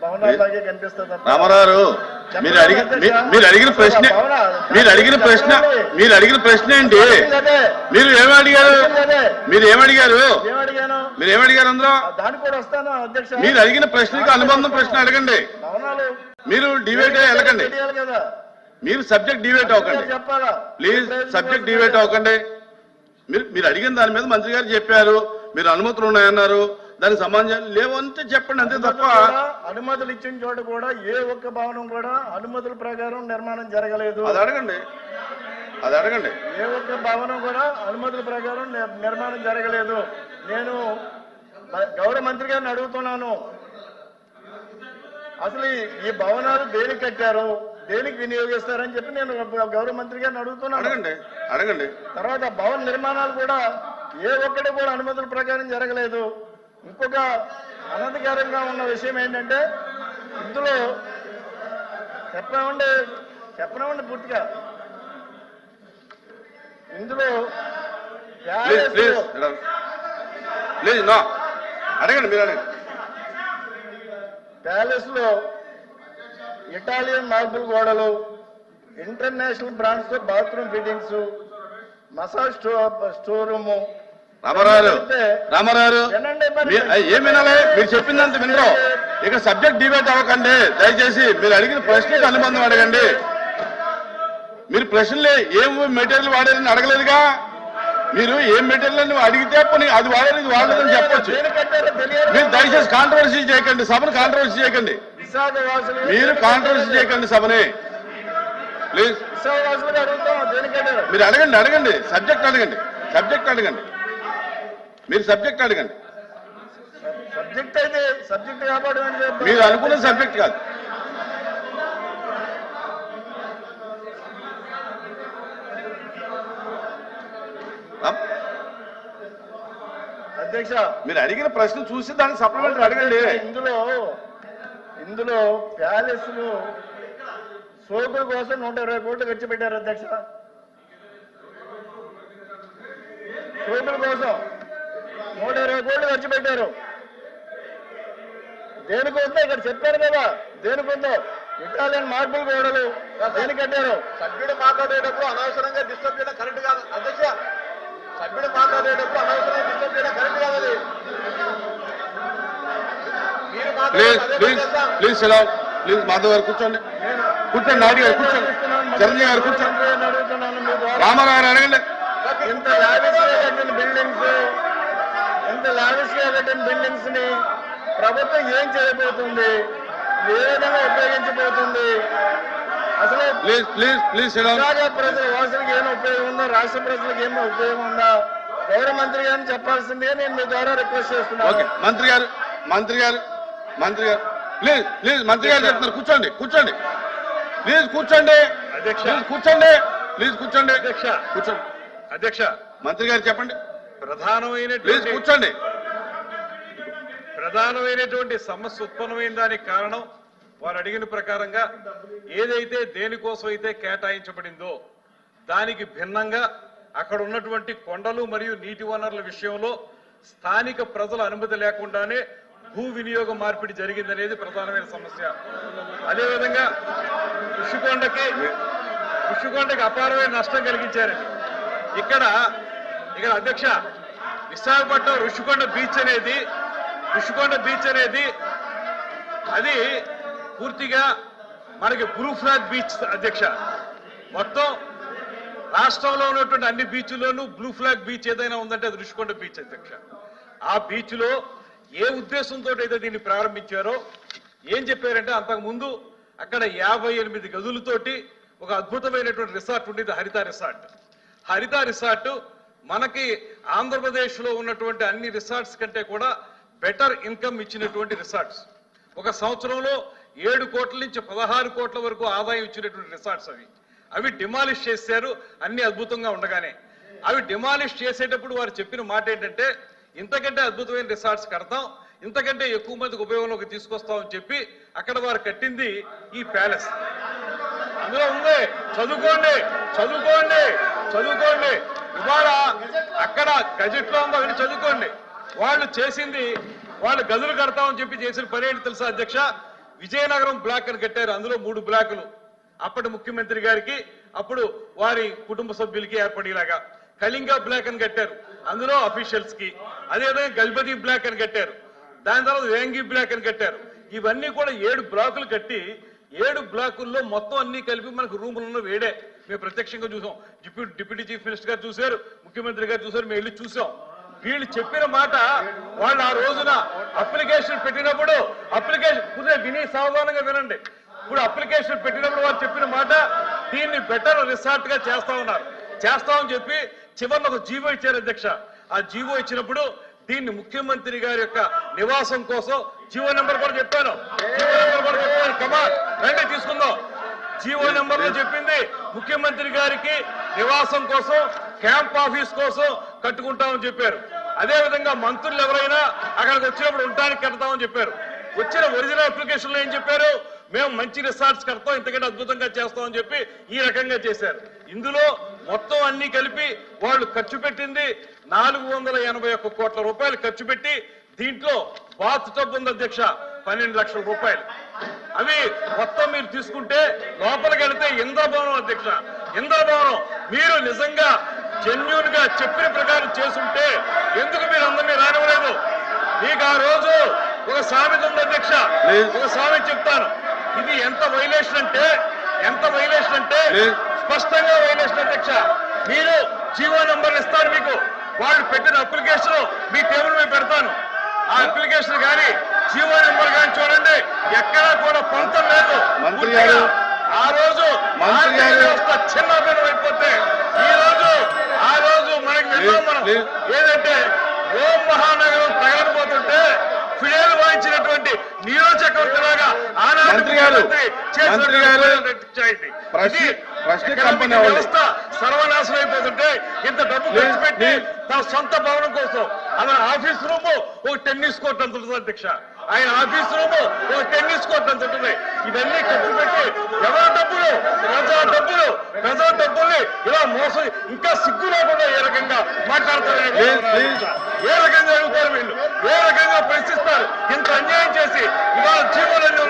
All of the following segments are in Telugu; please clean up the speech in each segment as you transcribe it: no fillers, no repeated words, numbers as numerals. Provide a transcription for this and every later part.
భవనాలాగే కనిపిస్తుంది. రామారావు మీరు అడిగిన ప్రశ్న ఏంటి? మీరు ఏమడిగారు అందులో? దానికి కూడా వస్తాను అధ్యక్ష. మీరు అడిగిన ప్రశ్నకి అనుబంధం ప్రశ్న అడగండి. మీరు డిబేట్ వెళ్ళకండి. మీరు సబ్జెక్ట్ డిబేట్ అవ్వకండి ప్లీజ్. సబ్జెక్ట్ డిబేట్ అవ్వకండి. మీరు అడిగిన దాని మీద మంత్రి గారు చెప్పారు, మీరు అనుమతులు ఉన్నాయన్నారు, దానికి సమాధానం లేవంటే చెప్పండి, అంతే తప్ప. అనుమతులు ఇచ్చిన చోట కూడా ఏ ఒక్క భవనం కూడా అనుమతుల ప్రకారం నిర్మాణం జరగలేదు. అది అడగండి. ఏ ఒక్క భవనం కూడా అనుమతుల ప్రకారం నిర్మాణం జరగలేదు. నేను గౌరవ మంత్రి గారిని అడుగుతున్నాను, అసలు ఈ భవనాలు దేనికి కట్టారు, దేనికి వినియోగిస్తారని చెప్పి నేను గౌరవ మంత్రి గారిని అడుగుతున్నాను. అడగండి. తర్వాత భవన నిర్మాణాలు కూడా ఏ ఒక్కటి కూడా అనుమతుల ప్రకారం జరగలేదు. ఇంకొక అనధికారంగా ఉన్న విషయం ఏంటంటే, ఇందులో చెప్పనివ్వండి పూర్తిగా. ఇందులో ప్యాలెస్ లో ఇటాలియన్ మార్బుల్ గోడలు, ఇంటర్నేషనల్ బ్రాండ్స్ తో bathroom fittings, massage store room. Rama Rao ఏమినాలి? మీరు చెప్పిందంత వినరు. ఇక సబ్జెక్ట్ డిబేట్ అవ్వకండి దయచేసి. మీరు అడిగిన ప్రశ్నకు అనుబంధం అడగండి. మీరు ప్రశ్నలే ఏం మెటీరియల్ వాడారని అడగలేదుగా. మీరు ఏం మెటీరియల్ అడిగితే పని అది వాడారు ఇది వాడలేదని చెప్పొచ్చు. మీరు దయచేసి కాంట్రవర్సీ చేయకండి, సభను కాంట్రవర్సీ చేయకండి. మీరు కాంట్రవర్సీ చేయకండి సభని ప్లీజ్. మీరు అడగండి. సబ్జెక్ట్ అడగండి. మీరు సబ్జెక్ట్ అడగండి. సబ్జెక్ట్ అయితే సబ్జెక్ట్ కాబట్టి మీరు అనుకున్న సబ్జెక్ట్ కాదు. అధ్యక్ష, మీరు అడిగిన ప్రశ్న చూసి దానికి సప్లిమెంటరీ అడగండి. ఇందులో ప్యాలెస్ లో సోకుల కోసం 120 కోట్లు ఖర్చు పెట్టారు అధ్యక్ష. సోకుల కోసం 120 కోట్లు ఖర్చు పెట్టారు. దేనికోసం ఇక్కడ చెప్పారు కదా, దేనికొందో ఇటాలియన్ మార్బుల్ గోడలు దేనికి కట్టారు. సభ్యుడు మాట్లాడేటప్పుడు అనవసరంగా డిస్టర్బ్ చేయడం కరెక్ట్ కాదు అధ్యక్ష. సభ్యుడు మాట్లాడేటప్పుడు అనవసరంగా డిస్టర్బ్ చేయడం కరెక్ట్ కాదు. అది ప్లీజ్ మాధవ్ గారు కూర్చోండి. నాయుడు గారు కూర్చోండి. చిరంజీవి గారు కూర్చోండి. రామారావు గారు అడగండి. ఇంత లావిష్గా కట్టిన బిల్డింగ్స్ ని ప్రభుత్వం ఏం చేయబోతుంది, ఏ విధంగా ఉపయోగించబోతుంది, అసలు ప్రజల వాసులకు ఏమైనా ఉపయోగం ఉందా, రాష్ట్ర ప్రజలకు ఏమైనా ఉపయోగం ఉందా, గౌరవ మంత్రి గారిని చెప్పాల్సిందే నేను మీ ద్వారా రిక్వెస్ట్ చేస్తున్నాను. మంత్రి గారు ప్లీజ్ మంత్రి గారు చెప్తున్నారు. కూర్చోండి ప్లీజ్ కూర్చోండి అధ్యక్ష. మంత్రి గారు చెప్పండి. ప్రధానమైనటువంటి సమస్య ఉత్పన్నమైన దానికి కారణం వారు అడిగిన ప్రకారంగా ఏదైతే దేనికోసం అయితే కేటాయించబడిందో దానికి భిన్నంగా అక్కడ ఉన్నటువంటి కొండలు మరియు నీటి వనరుల విషయంలో స్థానిక ప్రజల అనుమతి లేకుండానే భూ వినియోగ మార్పిడి జరిగిందనేది ప్రధానమైన సమస్య. అదేవిధంగా ఋషికొండకి అపారమైన నష్టం కలిగించారండి. ఇక్కడ అధ్యక్ష, విశాఖపట్నం ఋషికొండ బీచ్ అనేది అది పూర్తిగా మనకి బ్లూ ఫ్లాగ్ బీచ్ అధ్యక్ష. మొత్తం రాష్ట్రంలో ఉన్నటువంటి అన్ని బీచ్ల్లోనూ బ్లూ ఫ్లాగ్ బీచ్ ఏదైనా ఉందంటే అది ఋషికొండ బీచ్ అధ్యక్ష. ఆ బీచ్ లో ఏ ఉద్దేశంతో అయితే దీన్ని ప్రారంభించారో ఏం చెప్పారంటే, అంతకుముందు అక్కడ 58 గదులతోటి ఒక అద్భుతమైనటువంటి రిసార్ట్ ఉండేది, హరిత రిసార్ట్. మనకి ఆంధ్రప్రదేశ్ లో ఉన్నటువంటి అన్ని రిసార్ట్స్ కంటే కూడా బెటర్ ఇన్కమ్ ఇచ్చినటువంటి రిసార్ట్స్. ఒక సంవత్సరంలో 7 కోట్ల నుంచి 16 కోట్ల వరకు ఆదాయం ఇచ్చినటువంటి రిసార్ట్స్ అవి డిమాలిష్ చేశారు. అన్ని అద్భుతంగా ఉండగానే అవి డిమాలిష్ చేసేటప్పుడు వారు చెప్పిన మాట ఏంటంటే, ఇంతకంటే అద్భుతమైన రిసార్ట్స్ కడతాం, ఇంతకంటే ఎక్కువ మందికి ఉపయోగంలోకి తీసుకొస్తామని చెప్పి అక్కడ వారు కట్టింది ఈ ప్యాలెస్. అందులో ఉంది, చదువుకోండి. ఇవాళ అక్కడ గజెట్ లో ఉందో అని చదువుకోండి. వాళ్ళు గదులు కడతామని చెప్పి చేసిన పని ఏంటి తెలుసా అధ్యక్ష? విజయనగరం బ్లాక్ అని కట్టారు, అందులో 3 బ్లాకులు అప్పటి ముఖ్యమంత్రి గారికి అప్పుడు వారి కుటుంబ సభ్యులకి ఏర్పడేలాగా. కళింగ బ్లాక్ అని కట్టారు, అందులో అఫీషియల్స్ కి. అదేవిధంగా గల్బదీ బ్లాక్ అని కట్టారు, దాని తర్వాత వేంగి బ్లాక్ అని కట్టారు. ఇవన్నీ కూడా 7 బ్లాకులు కట్టి 7 బ్లాకుల్లో మొత్తం అన్ని కలిపి మనకు రూములలో వేడే. మేము ప్రత్యక్షంగా చూసాం, డిప్యూటీ చీఫ్ మినిస్టర్ గారు చూశారు, ముఖ్యమంత్రి గారు చూశారు, మేము వెళ్ళి చూసాం. వీళ్ళు చెప్పిన మాట వాళ్ళు ఆ రోజున అప్లికేషన్ పెట్టినప్పుడు విని సావధానంగా వినండి. ఇప్పుడు అప్లికేషన్ పెట్టినప్పుడు వాళ్ళు చెప్పిన మాట దీన్ని బెటర్ రిసార్ట్ గా చేస్తామని చెప్పి చివరిలో ఒక జీవో ఇచ్చారు అధ్యక్ష. ఆ జీవో ఇచ్చినప్పుడు దీన్ని ముఖ్యమంత్రి గారి యొక్క నివాసం కోసం జీవో నెంబర్ కూడా చెప్పాను, కమాన్ రండి తీసుకుందాం. జీవో నెంబర్ లో చెప్పింది ముఖ్యమంత్రి గారికి నివాసం కోసం, క్యాంప్ ఆఫీస్ కోసం కట్టుకుంటామని చెప్పారు. అదే విధంగా మంత్రులు ఎవరైనా అక్కడికి వచ్చినప్పుడు ఉండడానికి కడతామని చెప్పారు. వచ్చిన ఒరిజినల్ అప్లికేషన్ లో ఏం చెప్పారు, మేము మంచి రిసార్ట్స్ కడతాం, ఇంతకంటే అద్భుతంగా చేస్తామని చెప్పి ఈ రకంగా చేశారు. ఇందులో మొత్తం అన్ని కలిపి వాళ్ళు ఖర్చు పెట్టింది 481 కోట్ల రూపాయలు ఖర్చు పెట్టి, దీంట్లో బాత్ టబ్ ఉంది అధ్యక్ష 12 లక్షల రూపాయలు. అవి మొత్తం మీరు తీసుకుంటే లోపలికి వెళితే ఇంద్రభవనం అధ్యక్ష, ఇంద్రభవనం. మీరు నిజంగా జెన్యూన్ గా చెప్పిన ప్రకారం చేసుంటే ఎందుకు మీరు అందరినీ రానివ్వలేదు? మీకు ఆ రోజు ఒక సామెత ఉంది అధ్యక్ష, ఒక సామెత చెప్తాను. ఇది ఎంత వైలేషన్ అంటే స్పష్టంగా వైలేషన్ అధ్యక్ష. మీరు జీవో నంబర్లు ఇస్తారు, మీకు వాళ్ళు పెట్టిన అప్లికేషన్ మీ టేబుల్ మీద పెడతాను. ఆ అప్లికేషన్ కానీ జీవో నెంబర్ కానీ చూడండి, ఎక్కడా కూడా పొంతం లేదు. ఆ రోజు చిన్న అయిపోతే ఆ రోజు మనకి ఏదంటే ఓం మహానగరం తగలబోతుంటే ఫిడేలు వాయించినటువంటి నీరో చక్రవర్తి లాగా వ్యవస్థ సర్వనాశనం అయిపోతుంటే ఇంత డబ్బు ఖర్చు పెట్టి తన సొంత భవనం కోసం అలా ఆఫీస్ రూమ్ ఒక టెన్నిస్ కోర్ట్ అంత ఉంటుంది అధ్యక్ష. ఆయన ఆఫీస్ రూమ్ ఒక టెన్నిస్ కోర్ట్ అంత ఉంటుంది. ఇవన్నీ ఖర్చు పెట్టి ఎవరి డబ్బులు, ప్రజా డబ్బుల్ని ఇలా మోసం, ఇంకా సిగ్గు లేకుండా ఏ రకంగా మాట్లాడతారు, ఏ రకంగా అడుగుతారు వీళ్ళు, ఏ రకంగా ప్రశ్నిస్తారు? ఇంత అన్యాయం చేసి ఇవాళ జీవోలన్నీ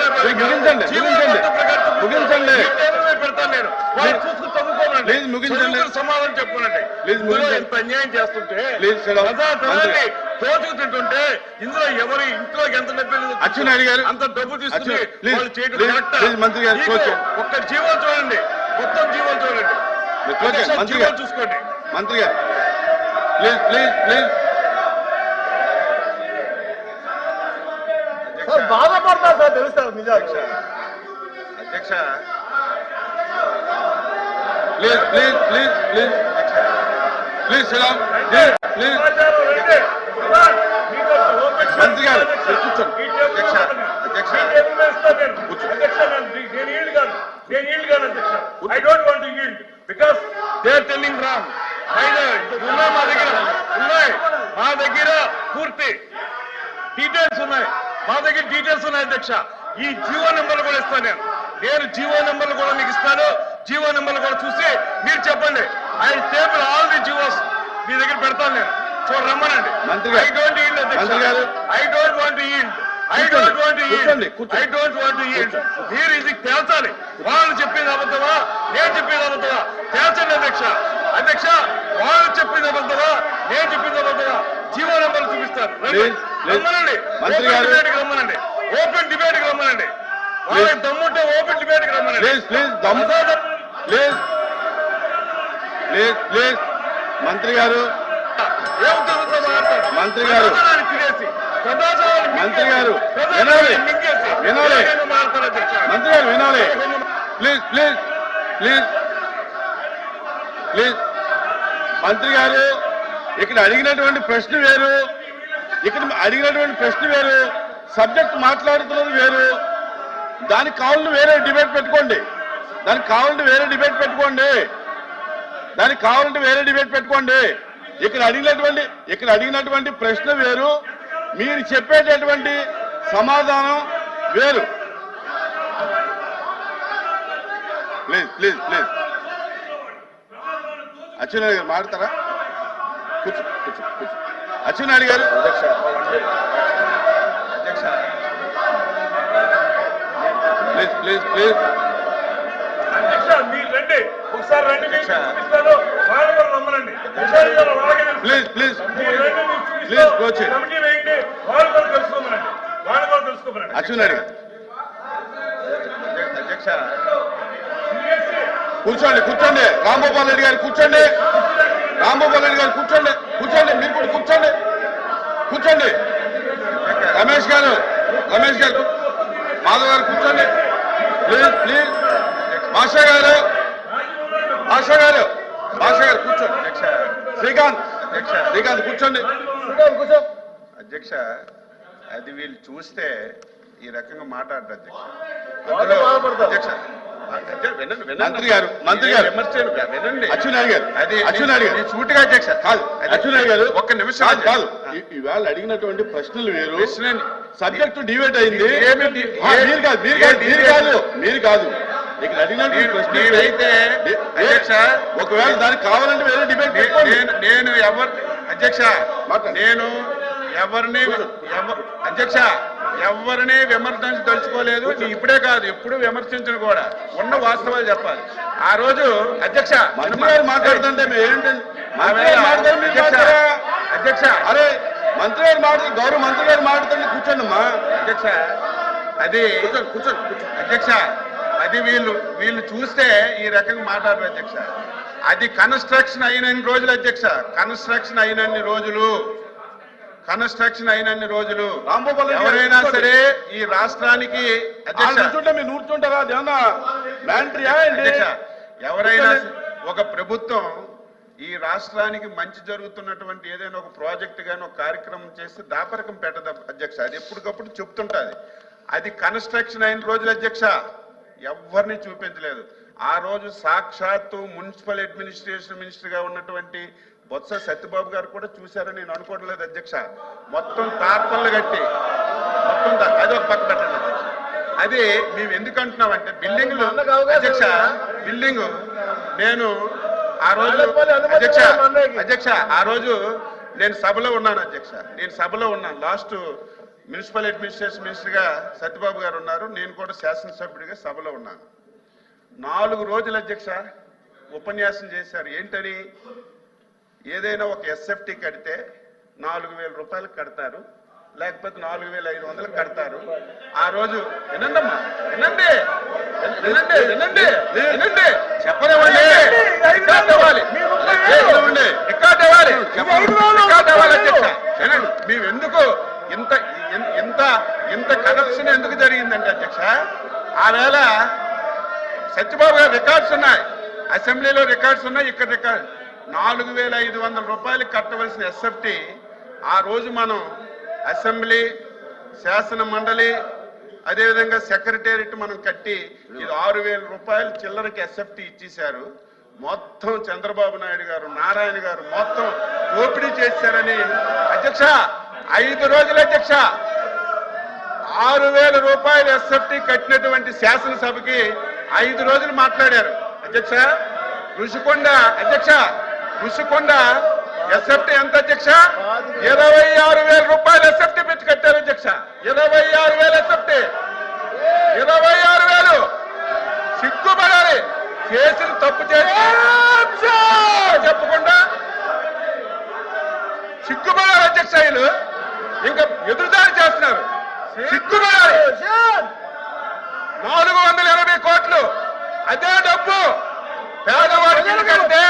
పెడతాను నేను, వాళ్ళు చూసుకుని చదువుకోనండి, సమాధానం చెప్పుకోనండి. ఇంత అన్యాయం చేస్తుంటే ప్రజాధనాన్ని తోచుకు తింటుంటే ఇందులో ఎవరి ఇంట్లోకి ఎంత డబ్బు అంత డబ్బు తీసుకుని వాళ్ళు చేయడం కరెక్ట్? ఒక్క జీవోలు చూడండి, మొత్తం జీవోలు చూడండి, జీవోలు చూసుకోండి. మంత్రి గారు ప్లీజ్ బాధపడతారు సార్, తెలుస్తారు నిజాలు. అధ్యక్ష ప్లీజ్ మంత్రి గారు కూర్చోండి. I don't want to yield because they are telling wrong. మా దగ్గర పూర్తి డీటెయిల్స్ ఉన్నాయి, అధ్యక్ష. ఈ జీవో నెంబర్లు కూడా ఇస్తాను నేను జీవో నెంబర్లు కూడా మీకు ఇస్తాను. జీవో నెంబర్లు కూడా చూసి మీరు చెప్పండి. I table all the GOs మీ దగ్గర పెడతాను నేను, రమ్మనండి. ఐ డోంట్ ఈల్డ్ అధ్యక్ష, I don't want to yield. మీరు ఇది తేల్చాలి. వాళ్ళు చెప్పింది అబద్ధమా, నేను చెప్పింది అబద్ధమా తేల్చండి అధ్యక్ష. వాళ్ళు చెప్పింది అబద్ధమా, నేను చెప్పింది అబద్ధమా? జీవో నెంబర్లు చూపిస్తారు, రమ్మనండి. రమ్మనండి, ఓపెన్ డిబేట్ కి రమ్మనండి. వాళ్ళకి దమ్ముంటే ఓపెన్ డిబేట్ కి రమ్మనండి. మంత్రి గారు వినాలి. ప్లీజ్ మంత్రి గారు, ఇక్కడ అడిగినటువంటి ప్రశ్న వేరు, సబ్జెక్ట్ మాట్లాడుతున్నది వేరు. దానికి కావాలని వేరే డిబేట్ పెట్టుకోండి. ఇక్కడ అడిగినటువంటి ప్రశ్న వేరు, మీరు చెప్పేటటువంటి సమాధానం వేరు. ప్లీజ్ అచ్చెన్నాయుడు గారు మాట్లాడతారా? కూర్చో. అచ్చెన్నాయుడు గారు. ప్లీజ్ ప్లీజ్ అధ్యక్ష మీరు రండి ఒకసారి రండి మీకు చూపిస్తాను వాళ్ళు కూడా నమ్మరండి ప్లీజ్ ప్లీజ్ మీరు రండి మీకు ప్లీజ్ చూపిస్తాను కోచ్ కమిటీ వేయండి వాళ్ళు కూడా తెలుసుకోమనండి వాళ్ళు కూడా తెలుసుకోమనండి అశ్విన్ అడిగి అధ్యక్ష కూర్చోండి కూర్చోండి రాంగోపాల్ రెడ్డి గారు కూర్చోండి రాంగోపాల్ రెడ్డి గారు కూర్చోండి కూర్చోండి మీరు కూడా కూర్చోండి కూర్చోండి రమేష్ గారు మాధవ్ గారు కూర్చోండి ప్లీజ్ ప్లీజ్ భాష గారు కూర్చోండి అధ్యక్ష శ్రీకాంత్ కూర్చోండి అధ్యక్ష అది వీళ్ళు చూస్తే ఈ రకంగా మాట్లాడరు అధ్యక్ష మంత్రి గారు విమర్శలు వినండి అశ్విన్ గారు అది అశ్విన్ గారు నేను సూటిగా అధ్యక్ష కాదు అశ్విన్ గారు ఒక్క నిమిషం కాదు ఇవాళ అడిగినటువంటి ప్రశ్నలు వేరు ప్రశ్న సబ్జెక్టు డిబేట్ అయింది మీరు కాదు ఇక్కడ అడిగినటువంటి ప్రశ్న అయితే అధ్యక్ష ఒకవేళ దానికి కావాలంటే వేరే డిబేట్ నేను అధ్యక్ష నేను అధ్యక్ష ఎవరిని విమర్శించదలుచుకోలేదు ఇప్పుడే కాదు ఎప్పుడు విమర్శించను కూడా ఉన్న వాస్తవాలు చెప్పాలి ఆ రోజు అధ్యక్ష మంత్రి గారు మాట్లాడుతుంటే ఏంటండి అధ్యక్ష అరే మంత్రి గారు మాట్లాడు గౌరవ మంత్రి గారు మాట్లాడుతుంటే కూర్చోండి అమ్మా అధ్యక్ష అది కూర్చోండి అధ్యక్ష అది వీళ్ళు చూస్తే ఈ రకంగా మాట్లాడరు అధ్యక్ష అది కన్స్ట్రక్షన్ అయినన్ని రోజులు అధ్యక్ష కన్స్ట్రక్షన్ అయినన్ని రోజులు ఎవరైనా సరే ఈ రాష్ట్రానికి మీరు నూర్చుంటారా అధ్యక్ష ఎవరైనా ఒక ప్రభుత్వం ఈ రాష్ట్రానికి మంచి జరుగుతున్నటువంటి ఏదైనా ఒక ప్రాజెక్ట్ గాని ఒక కార్యక్రమం చేస్తే దాపరకం పెట్టదు అధ్యక్ష అది ఎప్పటికప్పుడు చెప్తుంటది అది కన్స్ట్రక్షన్ అయిన రోజులు అధ్యక్ష ఎవరిని చూపించలేదు ఆ రోజు సాక్షాత్తు మున్సిపల్ అడ్మినిస్ట్రేషన్ మినిస్టర్ గా ఉన్నటువంటి బొత్స సత్యబాబు గారు కూడా చూశారని నేను అనుకోవడం లేదు అధ్యక్ష మొత్తం తార్పళ్ళు కట్టి అది ఒక పక్క పెట్టండి అది మేము ఎందుకు అంటున్నామంటే బిల్డింగ్లు అధ్యక్ష బిల్డింగ్ నేను ఆ రోజు అధ్యక్ష ఆ రోజు నేను సభలో ఉన్నాను లాస్ట్ మున్సిపల్ అడ్మినిస్ట్రేషన్ మినిస్టర్ గా సత్యబాబు గారు ఉన్నారు నేను కూడా శాసనసభ్యుడిగా సభలో ఉన్నాను 4 రోజులు అధ్యక్ష ఉపన్యాసం చేశారు ఏంటని ఏదైనా ఒక ఎస్ఎఫ్టీ కడితే 4,000 రూపాయలు కడతారు లేకపోతే 4,500 కడతారు ఆ రోజు వినండి చెప్పనివ్వండి రికార్డ్ అవ్వాలి అధ్యక్ష వినండి మేము ఎందుకు ఇంత కరప్షన్ ఎందుకు జరిగిందంటే అధ్యక్ష ఆ వేళ సత్యబాబు గారు రికార్డ్స్ ఉన్నాయి అసెంబ్లీలో రికార్డ్స్ ఉన్నాయి ఇక్కడ రికార్డ్ 4,500 రూపాయలు కట్టవలసిన ఎస్ఎఫ్టీ ఆ రోజు మనం అసెంబ్లీ శాసన మండలి అదేవిధంగా సెక్రటేరియట్ మనం కట్టి ఇది 6,000 రూపాయలు చిల్లరకి ఎస్ఎఫ్టీ ఇచ్చేశారు మొత్తం చంద్రబాబు నాయుడు గారు నారాయణ గారు మొత్తం దోపిడీ చేశారని అధ్యక్ష 5 రోజులు అధ్యక్ష 6,000 రూపాయలు ఎస్ఎఫ్టీ కట్టినటువంటి శాసనసభకి 5 రోజులు మాట్లాడారు అధ్యక్ష ఋషికొండ ఎస్ఎఫ్టీ ఎంత అధ్యక్ష 26,000 రూపాయలు ఎస్ఎఫ్టీ పెట్టి కట్టారు అధ్యక్ష 26,000 ఎస్ఎఫ్టీ 26,000 సిగ్గుపడాలి చేసిన తప్పు చేసి చెప్పకుండా సిగ్గుపడాలి అధ్యక్ష వీళ్ళు ఇంకా ఎదురుదారి చేస్తున్నారు సిగ్గుపడాలి 480 కోట్లు అదే డబ్బు పేదవాడికి ఇల్లు కడితే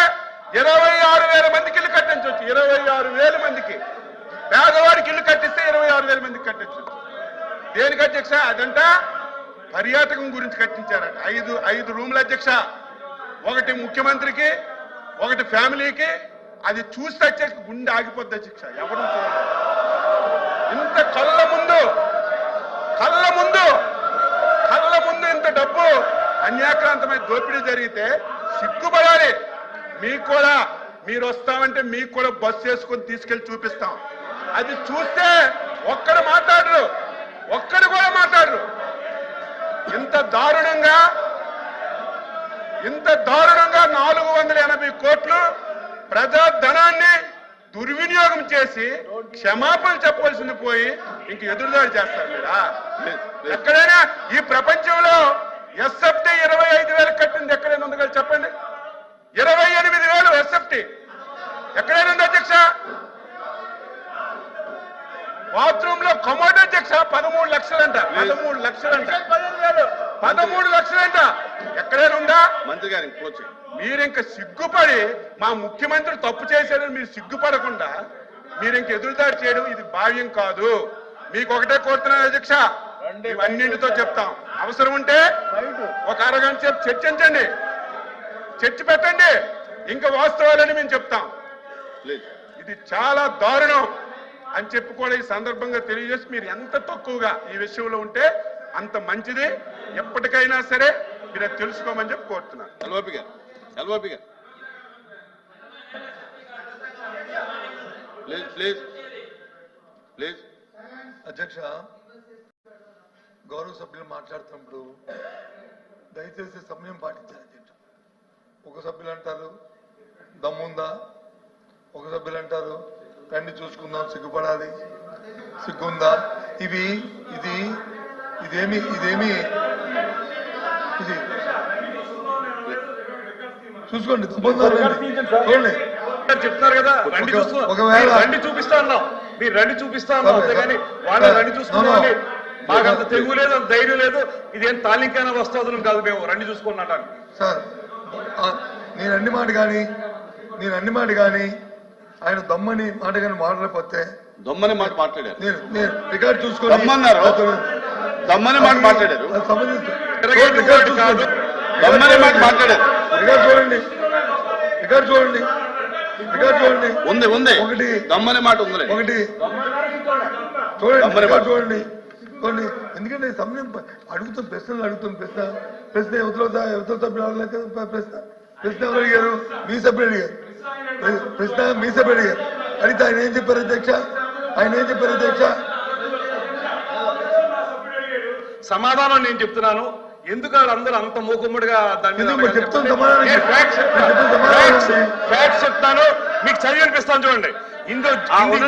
26,000 మందికి ఇల్లు కట్టించవచ్చు 26,000 మందికి పేదవాడికి ఇల్లు కట్టిస్తే 26,000 మందికి కట్టించవచ్చు దేనికి అధ్యక్ష అదంట పర్యాటకం గురించి కట్టించారట 5 రూముల అధ్యక్ష ఒకటి ముఖ్యమంత్రికి ఒకటి ఫ్యామిలీకి అది చూస్తే అధ్యక్ష గుండె ఆగిపోద్ది అధ్యక్ష ఎవరు చూడాలి ఇంత కళ్ళ ముందు ఇంత డబ్బు అన్యాక్రాంతమైన దోపిడీ జరిగితే సిగ్గుపడాలి మీకు కూడా మీరు వస్తామంటే మీకు కూడా బస్సు వేసుకొని తీసుకెళ్లి చూపిస్తాం అది చూస్తే ఒక్కడు కూడా మాట్లాడరు ఇంత దారుణంగా 480 కోట్లు ప్రజా ధనాన్ని దుర్వినియోగం చేసి క్షమాపణ చెప్పవలసింది పోయి ఇంక ఎదురుదాడి చేస్తారు మీరా? ఎక్కడైనా ఈ ప్రపంచంలో ఎస్ఎఫ్టీ 25,000 కట్టింది ఎక్కడైనా ఉంది కదా చెప్పండి. 28,000 ఎస్ఎఫ్టీ ఎక్కడైనా ఉంది అధ్యక్ష? బాత్రూమ్ లో కమోడ్ అధ్యక్ష 13 లక్షలంట. 13 లక్షలంట. 13 లక్షలంట. ఎక్కడైనా ఉందా? మంత్రి గారు కోచ్ మీరు ఇంకా సిగ్గుపడి మా ముఖ్యమంత్రి తప్పు చేశారని మీరు సిగ్గుపడకుండా మీరు ఇంక ఎదురుదాడి చేయడం ఇది భావ్యం కాదు. మీకు ఒకటే కోరుతున్నాను అధ్యక్ష, ఇవన్నింటితో చెప్తాం. అవసరం ఉంటే ఒక అరగంట సేపు చర్చించండి, చర్చ పెట్టండి, ఇంకా వాస్తవాలని మేము చెప్తాం. ఇది చాలా దారుణం అని చెప్పి కూడా ఈ సందర్భంగా తెలియజేసి మీరు ఎంత తక్కువగా ఈ విషయంలో ఉంటే అంత మంచిది. ఎప్పటికైనా సరే మీరు అది తెలుసుకోమని చెప్పి కోరుతున్నాను. ఎల్ఓపి గారు ప్లీజ్ ప్లీజ్. అధ్యక్ష, గౌరవ సభ్యులు మాట్లాడుతున్నప్పుడు దయచేసి సమయం పాటించాలి అధ్యక్ష. ఒక సభ్యులు అంటారు దమ్ముందా, ఒక సభ్యులు అంటారు రండి చూసుకుందాం, సిగ్గుపడాలి, సిగ్గుందా, ఇదేమి చూసుకోండి. చూడండి చెప్తున్నారు కదా, ఒకవేళ రండి చూపిస్తా అన్నాం, మీరు రండి చూపిస్తా అన్నాం, అంతేగాని వాళ్ళు రండి చూసుకున్నామని మాకు అంత తెగువ లేదు, అంత ధైర్యం లేదు. ఇదేం తాలింకైనా వస్తాదులం కాదు, మేము రండి చూసుకున్నట్టు. సార్ నేను అన్ని మాట కానీ ఆయన దమ్మని మాట కానీ మాట్లాడకపోతే దమ్మని మాట మాట్లాడారు. నేను రికార్డు చూసుకొని దమ్మన్నారు, దమ్మని మాట మాట్లాడారు, కాదు దమ్మని మాట మాట్లాడారు. రికార్డు చూడండి ఉంది ఒకటి దమ్మని మాట ఉంది. ఒకటి చూడండి, చూడండి కొన్ని. ఎందుకంటే సమయం అడుగుతున్న ప్రశ్న యువతల సభ్యులు అడగలేదు. ప్రశ్న ఎవరు అడిగారు? మీ సభ్యులు అడిగారు. అడిగితే ఆయన ఏం చెప్పారు అధ్యక్ష? సమాధానం నేను చెప్తున్నాను. ఎందుకు అందరూ అంత మూకుమ్మడిగా దాని మీద ఫ్యాక్ట్స్ చెప్తాను, మీకు చదివి అనిపిస్తాను. చూడండి,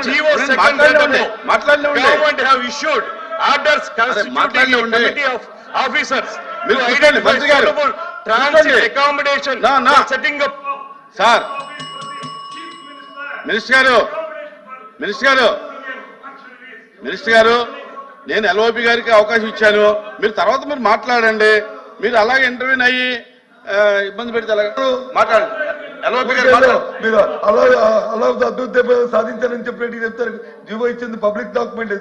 GO second government have issued orders constituting committee of officers transit accommodation setting up. Sir minister గారు నేను ఎల్ఓపి గారికి అవకాశం ఇచ్చాను, మీరు తర్వాత మీరు మాట్లాడండి. మీరు అలాగే ఇంటర్వ్యూని అయ్యి ఇబ్బంది పెడితే మాట్లాడండి. ఎల్ఓపి గారు మీరు అలా అద్భుత సాధించాలని చెప్పినట్టు చెప్తారు. జీవో ఇచ్చింది పబ్లిక్ డాక్యుమెంట్,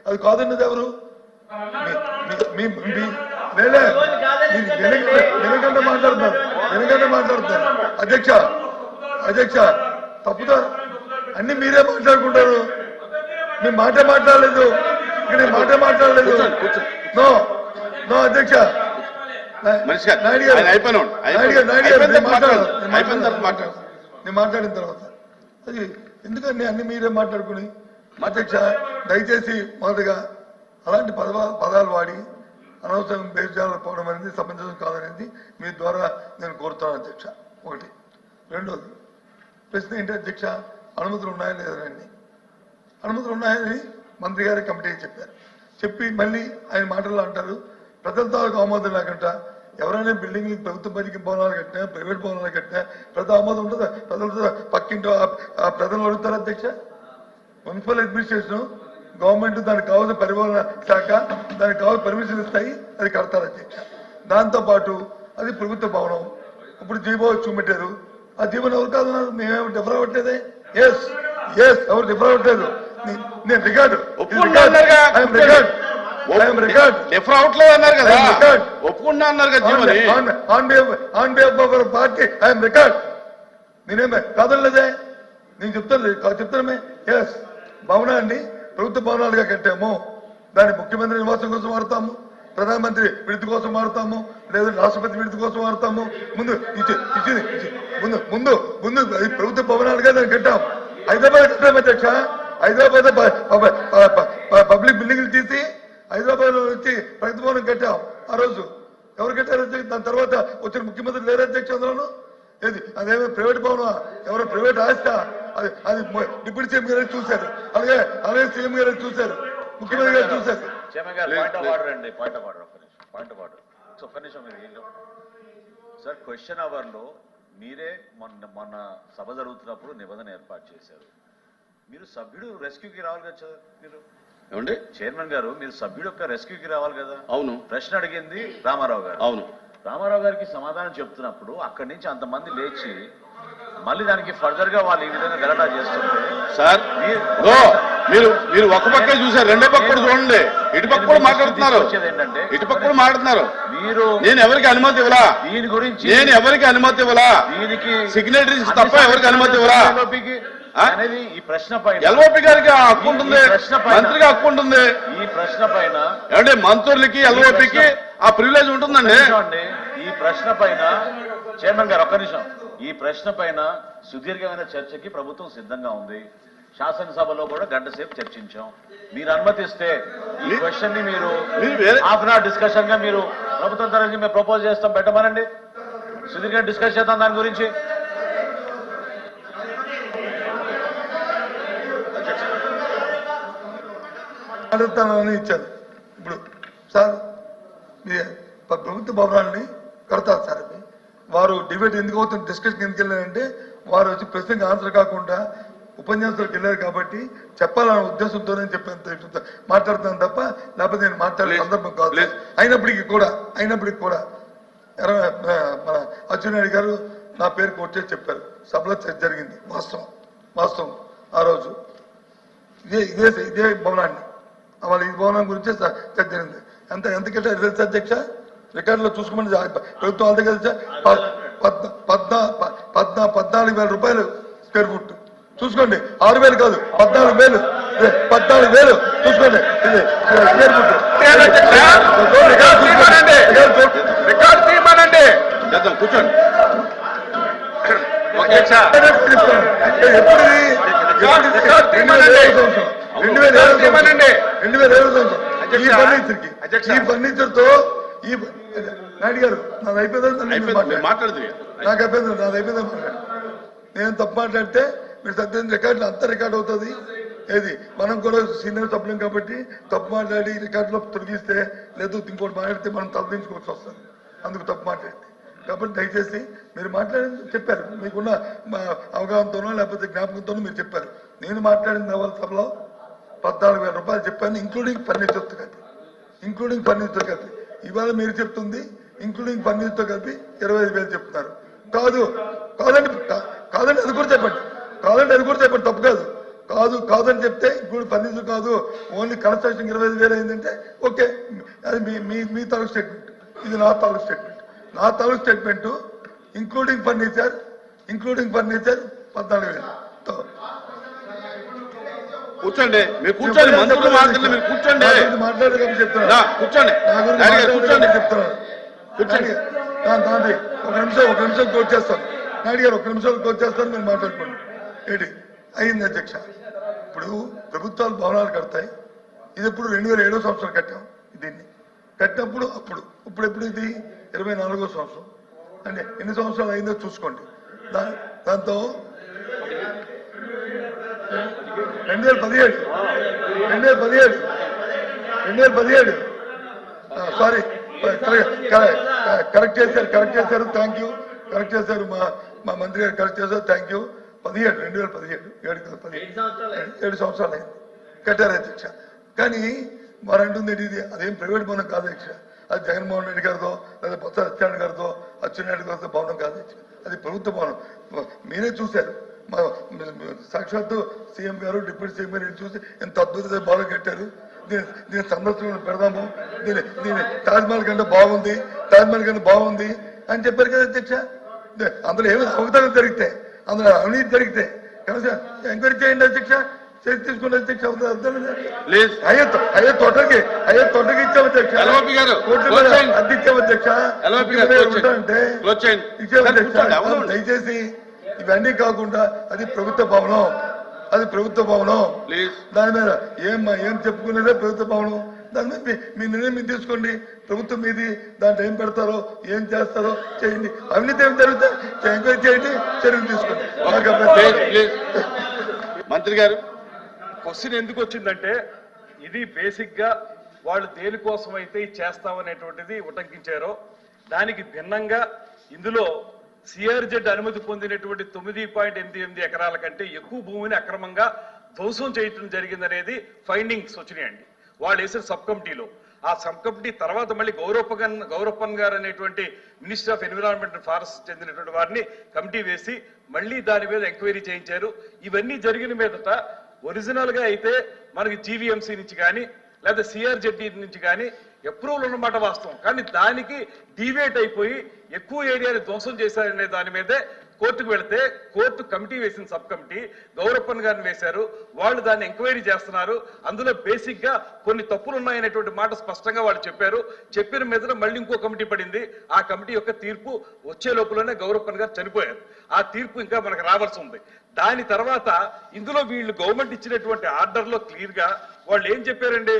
అది కాదన్నది ఎవరు? వెనకంటే మాట్లాడుతున్నారు అధ్యక్ష తప్పుతా అన్ని మీరే మాట్లాడుకుంటారు. మేము మాట్లాడలేదు, నో అధ్యక్ష. నేను మాట్లాడిన తర్వాత అది ఎందుకంటే అన్ని మీరే మాట్లాడుకుని. అధ్యక్ష దయచేసి మొదటిగా అలాంటి పదాలు వాడి అనవసరం బేజాలు పోవడం అనేది సమంజసం కాదనేది మీ ద్వారా నేను కోరుతాను అధ్యక్ష. ఒకటి. రెండోది ప్రశ్న ఏంటి అధ్యక్ష, అనుమతులు ఉన్నాయా లేదండి? అనుమతులు ఉన్నాయని మంత్రి గారి కమిటీకి చెప్పి మళ్ళీ ఆయన మాటల్లో అంటారు ప్రజల తాలూకు ఆమోదం లేకుండా ఎవరైనా బిల్డింగ్ ప్రభుత్వ పనికి భవనాలు కట్టినా ప్రైవేట్ భవనాలు కట్టినా ప్రజల ఆమోదం ఉంటుందా? ప్రజలతో పక్కింటో ప్రజలు అడుగుతారు అధ్యక్ష. మున్సిపల్ అడ్మినిస్ట్రేషన్ గవర్నమెంట్ దానికి కావాల్సిన పరిపాలన శాఖ దానికి కావాల్సిన పర్మిషన్ ఇస్తాయి, అది కడతారు అధ్యక్ష. దాంతోపాటు అది ప్రభుత్వ భవనం. ఇప్పుడు జీవో చూపెట్టారు, ఆ జీవోని ఎవరు కాదన్నారు? మేమేమి డిఫర్ అవ్వట్లేదే. ఎవరు డిఫర్ అవ్వట్లేదు. నేను రికార్డు డిఫర్ అవట్లేదు అన్నారు కదా, ఒప్పుకుంటా అన్నారు కదా. On behalf of our party I'm record. నేనేమే కాదనలేదే, నేను చెప్తామే. భవనా అండి ప్రభుత్వ భవనాలుగా కట్టాము, దాన్ని ముఖ్యమంత్రి నివాసం కోసం వాడతాము, ప్రధానమంత్రి విడుదల కోసం వాడతాము, లేదా రాష్ట్రపతి విడుదల కోసం వాడతాము. ముందు ప్రభుత్వ భవనాలుగా దాన్ని కట్టాం. హైదరాబాద్ కట్టాము అధ్యక్ష. హైదరాబాద్ పబ్లిక్ బిల్డింగ్లు తీసి హైదరాబాద్ లో వచ్చి ప్రగతి భవనం కట్టాం. ఆ రోజు ఎవరు కట్టారు అధ్యక్ష? దాని తర్వాత వచ్చిన ముఖ్యమంత్రి లేరు అధ్యక్ష. అందులోనూ ఏది అదేమో ప్రైవేట్ భవనం, ఎవరో ప్రైవేట్ ఆస్తా? అది డిప్యూటీ సీఎం గారు చూశారు, అలాగే సీఎం గారు చూశారు, ముఖ్యమంత్రి గారు చూశారు. సార్ క్వశ్చన్ అవర్ లో మీరే మొన్న సభ జరుగుతున్నప్పుడు నిబంధన ఏర్పాటు చేశారు. మీరు సభ్యుడు రెస్క్యూకి రావాలి కదా సార్, మీరు ఏమండి చైర్మన్ గారు మీరు సభ్యుడు యొక్క రెస్క్యూకి రావాలి కదా. అవును. ప్రశ్న అడిగింది రామారావు గారు. అవును. రామారావు గారికి సమాధానం చెప్తున్నప్పుడు అక్కడి నుంచి అంతమంది లేచి మళ్ళీ దానికి ఫర్దర్ గా వాళ్ళు ఈ విధంగా గలటా చేస్తుంటే సార్ మీరు ఒక పక్కే చూసారు, రెండో పక్క కూడా చూడండి. ఇటు పక్క కూడా మాట్లాడుతున్నారు, ఏంటంటే ఇటు పక్క కూడా మాట్లాడుతున్నారు. మీరు నేను ఎవరికి అనుమతి ఇవ్వలా, దీని గురించి నేను ఎవరికి అనుమతి ఇవ్వలా, దీనికి సిగ్నేటరీస్ తప్ప ఎవరికి అనుమతి ఇవ్వలా అనేది ఈ ప్రశ్న పైన ఎల్ఓపి గారికి హక్కు ఉంటుంది, మంత్రికి హక్కు ఉంటుంది. ఈ ప్రశ్న పైన ఏమంటే మంత్రులకి ఎల్ఓపికి ఆ ప్రివిలేజ్ ఉంటుందండి. ఈ ప్రశ్న పైన చైర్మన్ గారు ఒక్క నిమిషం, ఈ ప్రశ్న పైన సుదీర్ఘమైన చర్చకి ప్రభుత్వం సిద్ధంగా ఉంది. శాసనసభలో కూడా గంట సేపు చర్చించాం. మీరు అనుమతిస్తే ఈ క్వశ్చన్ ని మీరు హాఫ్ అన్ అవర్ డిస్కషన్ గా మీరు ప్రభుత్వం తరఫు మేము ప్రపోజ్ చేస్తాం, పెట్టమనండి. సుదీర్ఘంగా డిస్కస్ చేద్దాం దాని గురించి. అడుగుతానని ఇచ్చారు. ఇప్పుడు సార్ మీ ప్రభుత్వ భవనాన్ని కడతారు సార్, అది వారు డిబేట్ ఎందుకు అవుతుంది, డిస్కషన్ ఎందుకు వెళ్ళారంటే వారు వచ్చి ప్రశ్నకి ఆన్సర్ కాకుండా ఉపన్యాసాలకు వెళ్ళారు కాబట్టి చెప్పాలనే ఉద్దేశంతోనే చెప్పాను, మాట్లాడుతాను తప్ప లేకపోతే నేను మాట్లాడే సందర్భం కాదు. అయినప్పటికీ కూడా మన అచ్చెన్నాయుడు గారు నా పేరు కొట్టేసి చెప్పారు. సభలో జరిగింది, వాస్తవం ఆ రోజు ఇదే భవనాన్ని వాళ్ళ ఈ భవనం గురించే చర్చ జరిగింది. ఎంత కట్టారు తెలుసా అధ్యక్ష? రికార్డులో చూసుకోమని ప్రభుత్వం అంతే కదా, 14,000 రూపాయలు స్క్వేర్ ఫుట్. చూసుకోండి, 6,000 కాదు, 14,000 చూసుకోండి. ఇది స్క్వేర్ ఫుట్ కూర్చోండి. ఈ ఫర్నిచర్ తో ఈ నాయుడు గారు నాది అయిపోయింది, మాట్లాడుతుంది నాకు అయిపోయింది, నాది అయిపోయింది. నేను తప్పు మాట్లాడితే మీరు సత్యం రికార్డులు అంతా రికార్డ్ అవుతుంది. ఏది మనం కూడా సీనియర్ సభ్యులం కాబట్టి తప్పు మాట్లాడి రికార్డులో తొలగిస్తే లేదు ఇంకోటి మాట్లాడితే మనం తొలగించుకోవాల్సి వస్తుంది. అందుకు తప్పు మాట్లాడింది కాబట్టి దయచేసి మీరు మాట్లాడింది చెప్పారు, మీకున్న అవగాహనతోనో లేకపోతే జ్ఞాపకంతోనో మీరు చెప్పారు. నేను మాట్లాడిన వాళ్ళ సభలో 14,000 రూపాయలు చెప్పాను, ఇంక్లూడింగ్ ఫర్నిచర్తో కలిపి. ఇవాళ మీరు చెప్తుంది ఇంక్లూడింగ్ ఫర్నిచర్తో కలిపి 25,000 చెప్తున్నారు. కాదండి అది కూడా చెప్పండి, తప్పు కాదని చెప్తే ఇప్పుడు ఫర్నిచర్ కాదు, ఓన్లీ కన్స్ట్రక్షన్ 25,000 అయిందంటే ఓకే, అది మీ తాలూకు స్టేట్మెంట్, ఇది నా తాలూకు స్టేట్మెంట్. Including furniture 14,000. కూర్చోండి, మీరు కూర్చోండి, మంత్రులు మాట్లాడండి, మీరు కూర్చోండి, మాట్లాడేది చెప్తున్నా, కూర్చోండి, చెప్తున్నాను. ఒక నిమిషం కోట్ చేస్తాను నాయుడు గారు, ఒక నిమిషం కోట్ చేస్తాను, మీరు మాట్లాడుకోండి. ఏంటి అయింది అధ్యక్ష? ఇప్పుడు ప్రభుత్వాలు భవనాలు కడతాయి. ఇది ఇప్పుడు 2007వ సంవత్సరం కట్టాం. దీన్ని కట్టినప్పుడు ఇప్పుడు ఎప్పుడు ఇది 24వ సంవత్సరం అంటే ఎన్ని సంవత్సరాలు అయిందో చూసుకోండి. దాంతో 2017 సారీ కరెక్ట్ చేశారు. థ్యాంక్ యూ, కరెక్ట్ చేశారు మా మంత్రి గారు, కరెక్ట్ చేశారు. Thank you. 2017 7 సంవత్సరాలు అయింది కట్టారు అధ్యక్ష. కానీ వారు అంటుంది ఇది అదేం ప్రైవేట్ భవనం కాదు అధ్యక్ష, అది జగన్మోహన్ రెడ్డి గారితో లేదా బొత్స సత్యనారాయణ గారితో అచ్చెన్నాయుడు గారితో భవనం కాదు అధ్యక్ష, అది ప్రభుత్వ భవనం. మీరే చూశారు, సాక్షాత్తు సీఎం గారు డిప్యూటీ సీఎం గారు చూసి ఎంత అద్భుతమైన భవనం కట్టారు, దీని సందర్శన పెడదాము, దీని తాజ్మహల్ కంటే బాగుంది అని చెప్పారు కదా అధ్యక్ష. అందులో ఏమి అవకతవకలు జరిగితే, అందులో అవినీతి జరిగితే కనుక ఎంక్వైరీ చేయండి అధ్యక్ష, చేసి తీసుకున్న అధ్యక్ష. అయ్యే తోటకి ఇచ్చాము అధ్యక్ష, అద్దెచ్చాము అధ్యక్ష అంటే దయచేసి ఇవన్నీ కాకుండా అది ప్రభుత్వ భవనం, దాని మీద ఏం చెప్పుకునేదే ప్రభుత్వ భవనం. దాని మీద మీ నిర్ణయం మీరు తీసుకోండి. ప్రభుత్వం మీది, దాంట్లో ఏం పెడతారో ఏం చేస్తారో చేయండి. అవినీతి ఏం జరిగితే ఎంక్వైరీ చేయండి, చర్యలు తీసుకోండి. మంత్రి గారు, క్వశ్చన్ ఎందుకు వచ్చిందంటే ఇది బేసిక్ గా వాళ్ళు దేనికోసం అయితే చేస్తామనేటువంటిది ఉటంకించారో దానికి భిన్నంగా ఇందులో సిఆర్జెడ్ అనుమతి పొందినటువంటి 9.88 ఎకరాల కంటే ఎక్కువ భూమిని అక్రమంగా ధ్వంసం చేయటం జరిగిందనేది ఫైండింగ్స్ వచ్చినాయండి వాళ్ళు వేసిన సబ్ కమిటీలో. ఆ సబ్ కమిటీ తర్వాత మళ్ళీ గౌరప్పన్ గారు అనేటువంటి minister of environment and forest చెందినటువంటి వారిని కమిటీ వేసి మళ్ళీ దాని మీద ఎంక్వైరీ చేయించారు. ఇవన్నీ జరిగిన మీదట ఒరిజినల్ గా అయితే మనకి జీవీఎంసీ నుంచి కానీ లేదా సిఆర్జెడ్డి నుంచి కానీ అప్రూవల్ ఉన్నమాట వాస్తవం. కానీ దానికి డీవియేట్ అయిపోయి ఎక్కువ ఏరియాని ధ్వంసం చేశారనే దాని మీదే కోర్టుకు వెళితే కోర్టు కమిటీ వేసిన సబ్ కమిటీ గౌరప్పన్ గారిని వేశారు. వాళ్ళు దాన్ని ఎంక్వైరీ చేస్తున్నారు. అందులో బేసిక్ గా కొన్ని తప్పులు ఉన్నాయనేటువంటి మాట స్పష్టంగా వాళ్ళు చెప్పారు. చెప్పిన మీద మళ్ళీ ఇంకో కమిటీ పడింది. ఆ కమిటీ యొక్క తీర్పు వచ్చే లోపలనే గౌరప్పన్ గారు చనిపోయారు. ఆ తీర్పు ఇంకా మనకు రావాల్సి ఉంది. దాని తర్వాత ఇందులో వీళ్ళు గవర్నమెంట్ ఇచ్చినటువంటి ఆర్డర్ లో క్లియర్ గా వాళ్ళు ఏం చెప్పారండి,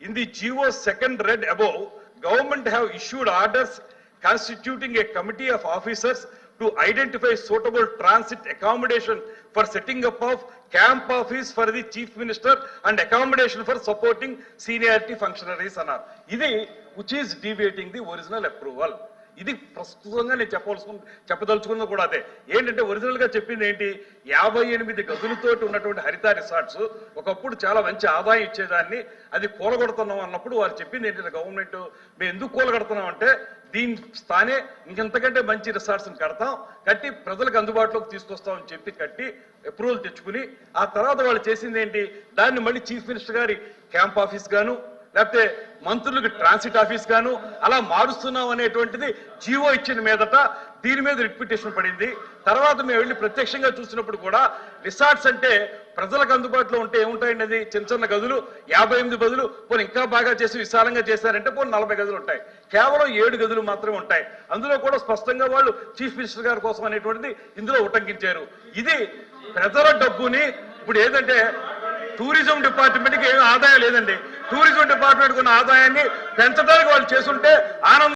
in the GO second read above, government have issued orders constituting a committee of officers to identify suitable transit accommodation for setting up of camp office for the chief minister and accommodation for supporting seniority functionaries అన్నారు. ఇది which is deviating the original approval. ఇది ప్రస్తుతంగా నేను చెప్పదలుచుకున్నది కూడా అదే. ఏంటంటే ఒరిజినల్ గా చెప్పింది ఏంటి, 58 గదులతోటి ఉన్నటువంటి హరిత రిసార్ట్స్ ఒకప్పుడు చాలా మంచి ఆదాయం ఇచ్చేదాన్ని, అది కూలగొడుతున్నాం అన్నప్పుడు వారు చెప్పింది ఏంటంటే గవర్నమెంట్ మేము ఎందుకు కూలగొడుతున్నాం అంటే దీని స్థానే ఇంకెంతకంటే మంచి రిసార్ట్స్ కడతాం, కట్టి ప్రజలకు అందుబాటులోకి తీసుకొస్తామని చెప్పి కట్టి అప్రూవల్ తెచ్చుకుని ఆ తర్వాత వాళ్ళు చేసింది ఏంటి, దాన్ని మళ్ళీ చీఫ్ మినిస్టర్ గారి క్యాంప్ ఆఫీస్ గాను లేకపోతే మంత్రులకు ట్రాన్సిట్ ఆఫీస్ గాను అలా మారుస్తున్నాం అనేటువంటిది జీవో ఇచ్చిన మీదట దీని మీద రిట్ పిటిషన్ పడింది. తర్వాత మేము వెళ్ళి ప్రత్యక్షంగా చూసినప్పుడు కూడా రిసార్ట్స్ అంటే ప్రజలకు అందుబాటులో ఉంటే ఏముంటాయండి, అది చిన్న చిన్న గదులు 58 గదులు పోనీ ఇంకా బాగా చేసి విశాలంగా చేశారంటే పోనీ 40 గదులు ఉంటాయి. కేవలం 7 గదులు మాత్రమే ఉంటాయి. అందులో కూడా స్పష్టంగా వాళ్ళు చీఫ్ మినిస్టర్ గారి కోసం అనేటువంటిది ఇందులో ఉటంకించారు. ఇది ప్రజల డబ్బుని ఇప్పుడు ఏదంటే టూరిజం డిపార్ట్మెంట్కి ఏమీ ఆదాయం లేదండి. టూరిజం డిపార్ట్మెంట్ ఉన్న ఆదాయాన్ని పెంచడానికి వాళ్ళు చేస్తుంటే ఆనందం